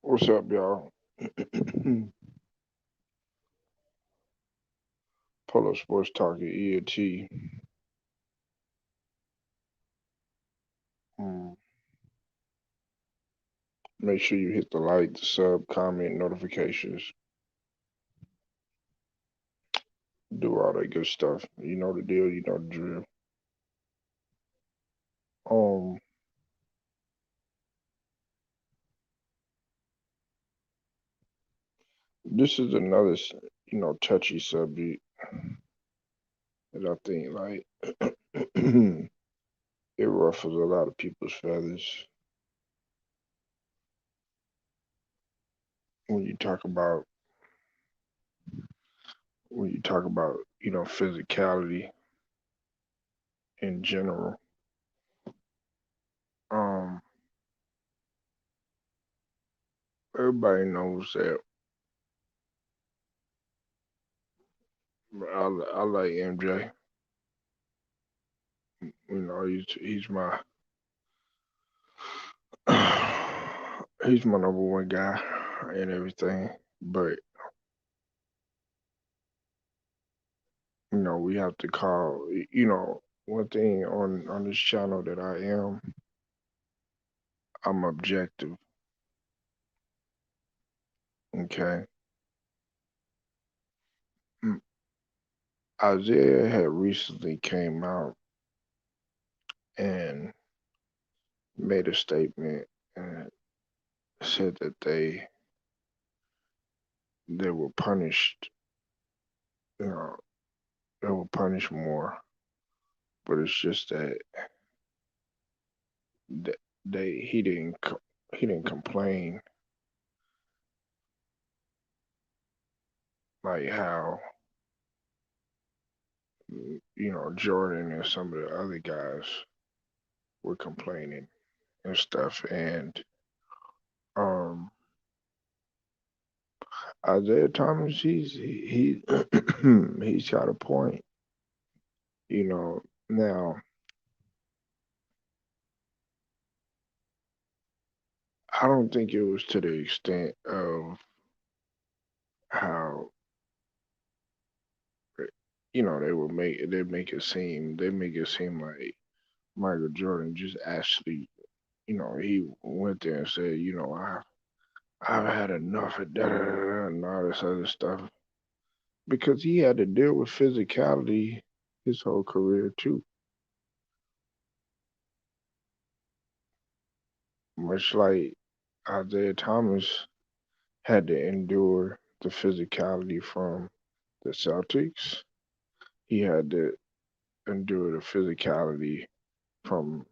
What's up, y'all? Polo Sports Talk at ENT. Mm. Make sure you hit the like, the sub, comment, notifications. Do all that good stuff. You know the deal. You know the drill. Um, this is another, touchy subject that I think it ruffles a lot of people's feathers when you talk about physicality in general. Um, Everybody knows that I like MJ. He's my he's my number one guy and everything. But we have to call. One thing on this channel that I'm objective. Okay, Mm, Isaiah had recently came out and made a statement and said that they were punished. You know, they were punished more. But it's just that th- they he didn't complain like how Jordan and some of the other guys were complaining and stuff. And um, Isaiah Thomas, he's got a point. Now I don't think it was to the extent of how they make it seem like Michael Jordan just actually he went there and said I've had enough of that and all this other stuff because he had to deal with physicality his whole career too. Much like Isaiah Thomas had to endure the physicality from the Celtics, he had to endure the physicality from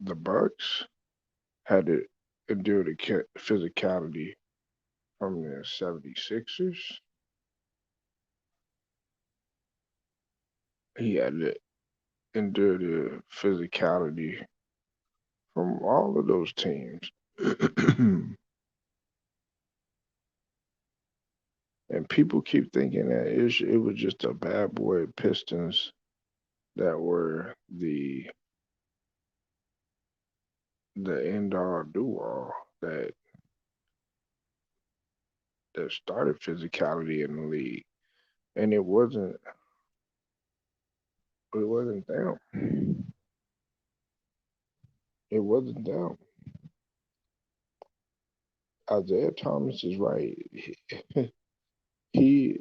the Bucks, had to endure the physicality from the 76ers. He had to endure the physicality from all of those teams. And people keep thinking that it was just a bad boy Pistons that were the end all do all that started physicality in the league, and it wasn't them. It wasn't them. Isaiah Thomas is right. He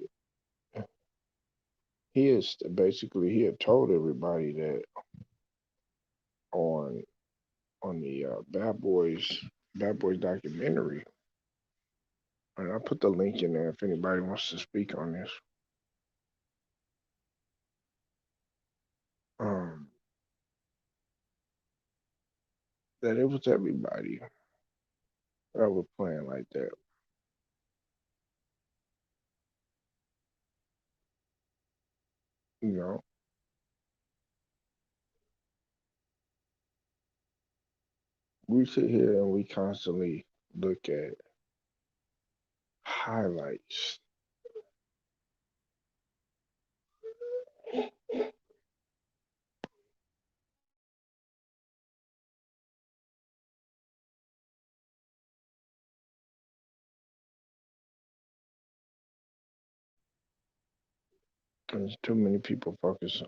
he is basically he had told everybody that on the Bad Boys documentary, and I put the link in there if anybody wants to speak on this. Um, that it was everybody that was playing like that. You know, we sit here and we constantly look at highlights. Because too many people focus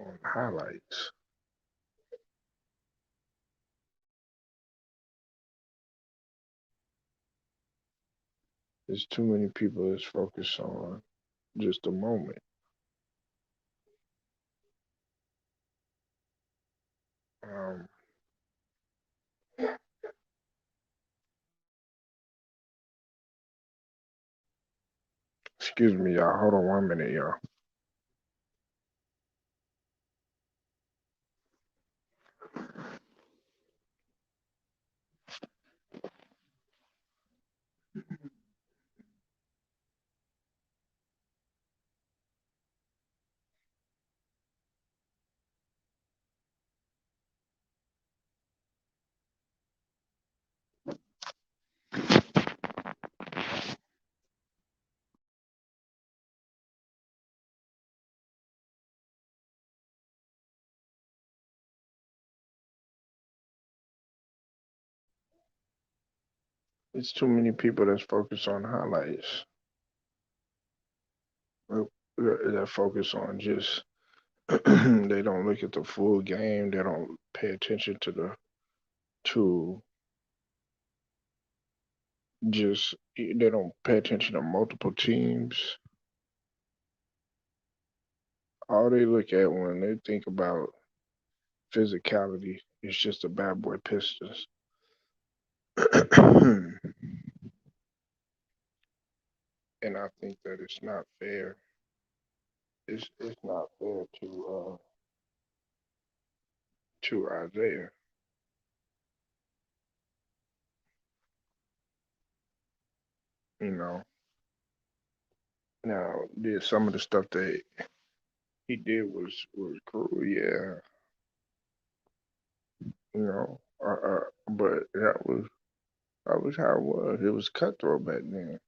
on highlights. There's too many people that's focused on just a moment. Um, Excuse me, y'all. Hold on 1 minute, y'all. It's too many people that's focused on highlights. That focus on just they don't look at the full game. They don't pay attention to just they don't pay attention to multiple teams. All they look at when they think about physicality is just the bad boy Pistons. And I think that it's not fair. It's not fair to Isaiah. You know. Now, did some of the stuff that he did was cool, yeah. You know, but that was how it was. It was cutthroat back then.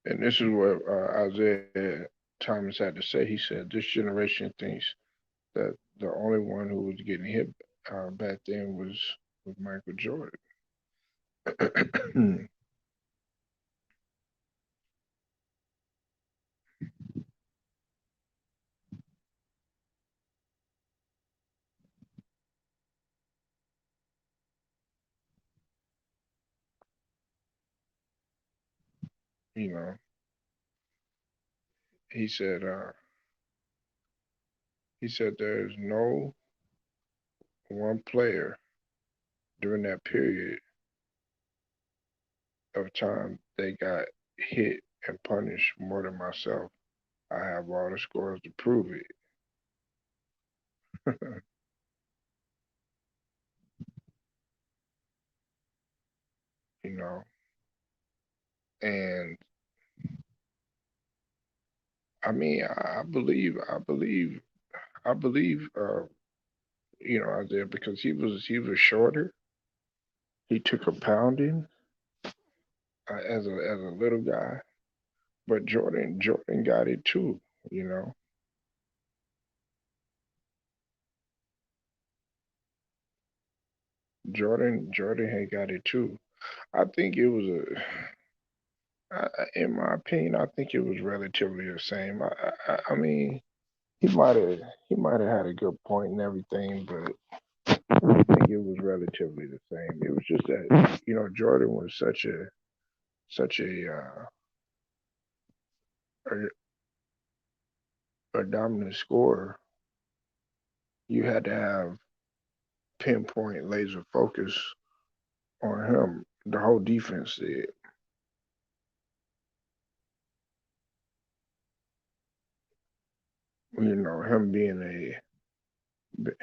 And this is what Isaiah Thomas had to say. He said, "This generation thinks that the only one who was getting hit back then was Michael Jordan." You know, he said he said there's no one player during that period of time they got hit and punished more than myself. I have all the scores to prove it. You know, and I mean, I believe, Isaiah because he was shorter. He took a pounding as a little guy, but Jordan got it too. You know, Jordan had got it too. I think it was in my opinion, I think it was relatively the same. I mean, he might have he might have had a good point and everything, but I think it was relatively the same. It was just that Jordan was such a dominant scorer. You had to have pinpoint laser focus on him. The whole defense did.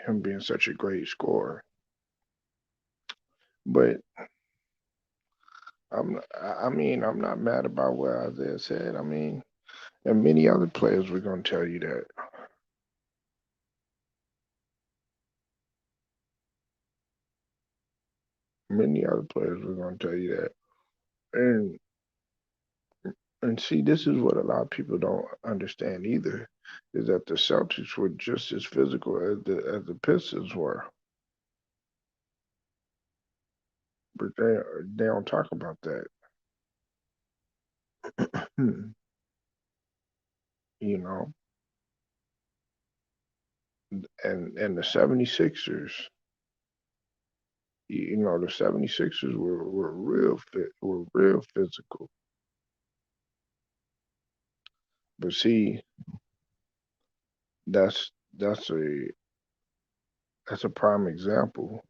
Him being such a great scorer. But I mean, I'm not mad about what Isaiah said. I mean, and many other players were going to tell you that. Many other players were going to tell you that. And and see, this is what a lot of people don't understand either, is that the Celtics were just as physical as the Pistons were, but they don't talk about that. You know, and the 76ers, you know, the 76ers were real physical. But see, that's that's a that's a prime example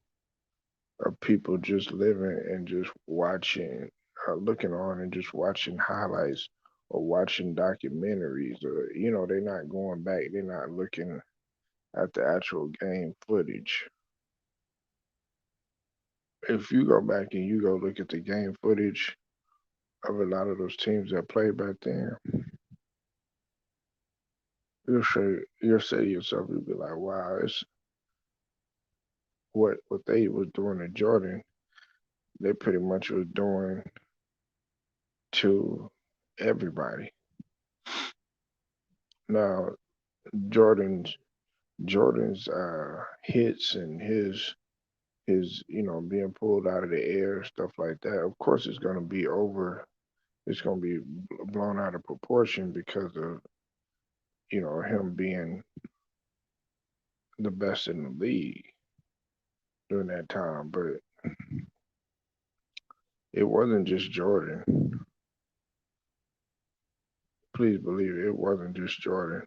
of people just living and just watching, looking on and just watching highlights or watching documentaries. Or, you know, they're not going back. They're not looking at the actual game footage. If you go back and you go look at the game footage of a lot of those teams that played back then, you'll say to yourself, you'll be like, wow, it's what they was doing to Jordan. They pretty much was doing to everybody. Now, Jordan's Jordan's hits and his being pulled out of the air, stuff like that. Of course, it's going to be over. It's going to be blown out of proportion because of him being the best in the league during that time. But it wasn't just Jordan. Please believe it wasn't just Jordan.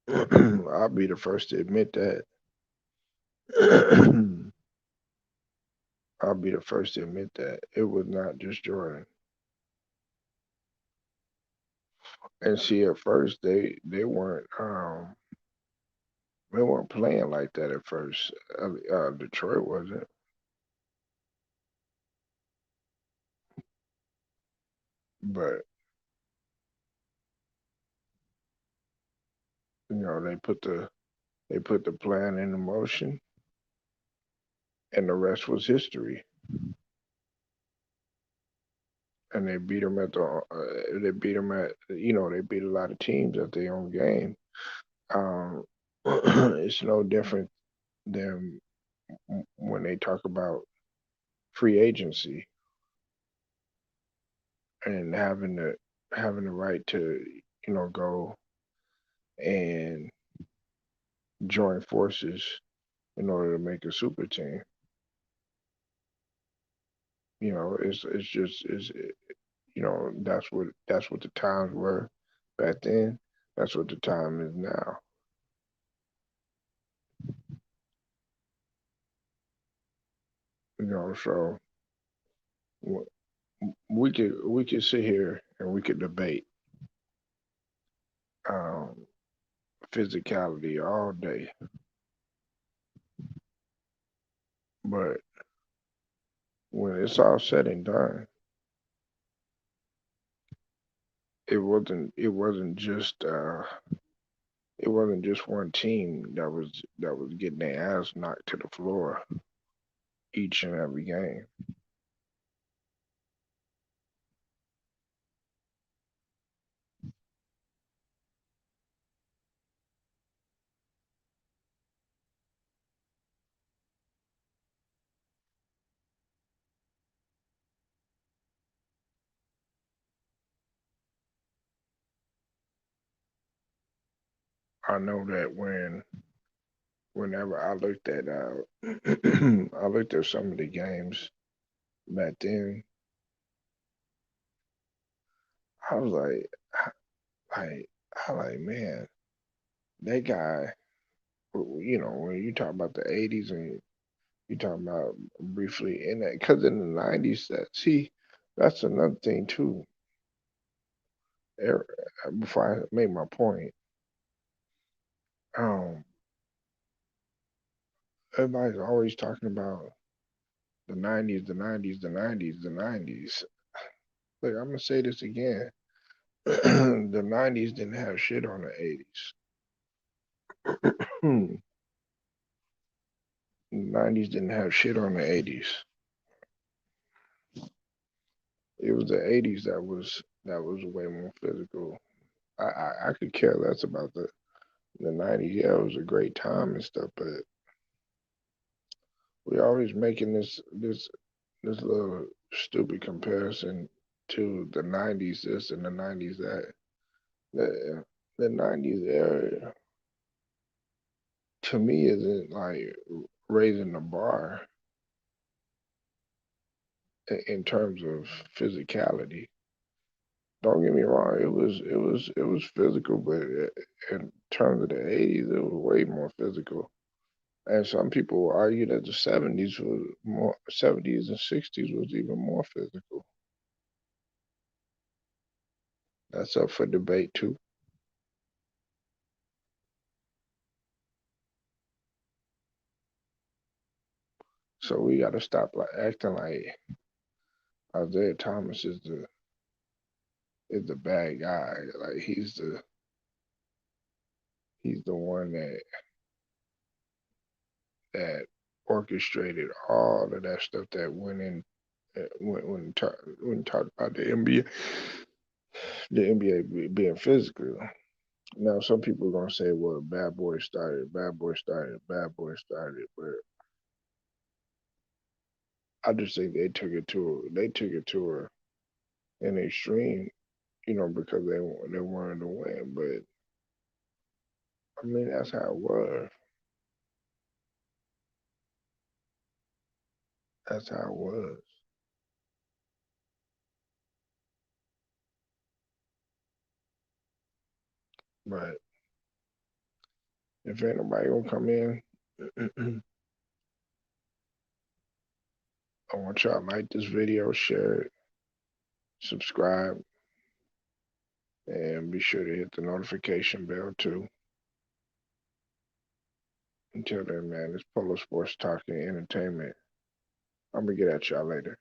I'll be the first to admit that. I'll be the first to admit that it was not just Jordan. And see, at first they weren't playing like that at first. Detroit wasn't, but they put the plan into motion, and the rest was history. And they beat them they beat them at they beat a lot of teams at their own game. Um, it's no different than when they talk about free agency and having the right to go and join forces in order to make a super team. That's what the times were back then. That's what the time is now. So we could sit here and we could debate um, physicality all day, but when it's all said and done, it wasn't just one team that was getting their ass knocked to the floor each and every game. I know that whenever I looked at I looked at some of the games back then, I was like I like man, that guy. When you talk about the '80s and you talk about briefly in that, because in the '90s, that's another thing too. Er- Before I make my point, um, everybody's always talking about The 90s, the 90s, the 90s, the 90s. Look, I'm gonna say this again. The 90s didn't have shit on the 80s. The 90s didn't have shit on the 80s. It was the 80s that was way more physical. I could care less about the 90s. Yeah, it was a great time and stuff, but we always making this little stupid comparison to the 90s this and the 90s that. The 90s era to me isn't like raising the bar in terms of physicality. Don't get me wrong, it was physical, but in terms of the 80s, it was way more physical. And some people will argue that the 70s and 60s was even more physical. That's up for debate too. So we got to stop like acting like Isaiah Thomas is the bad guy. Like he's the one that orchestrated all of that stuff that went in when talked about the NBA being physical. Now some people are gonna say, "Well, Bad Boy started," but I just think they took it to an extreme, because they wanted to win. But I mean, that's how it was. That's how it was. But if ain't nobody gonna come in, I want y'all to like this video, share it, subscribe, and be sure to hit the notification bell too. Until then, man, it's Polo Sports Talking Entertainment. I'm gonna get at y'all later.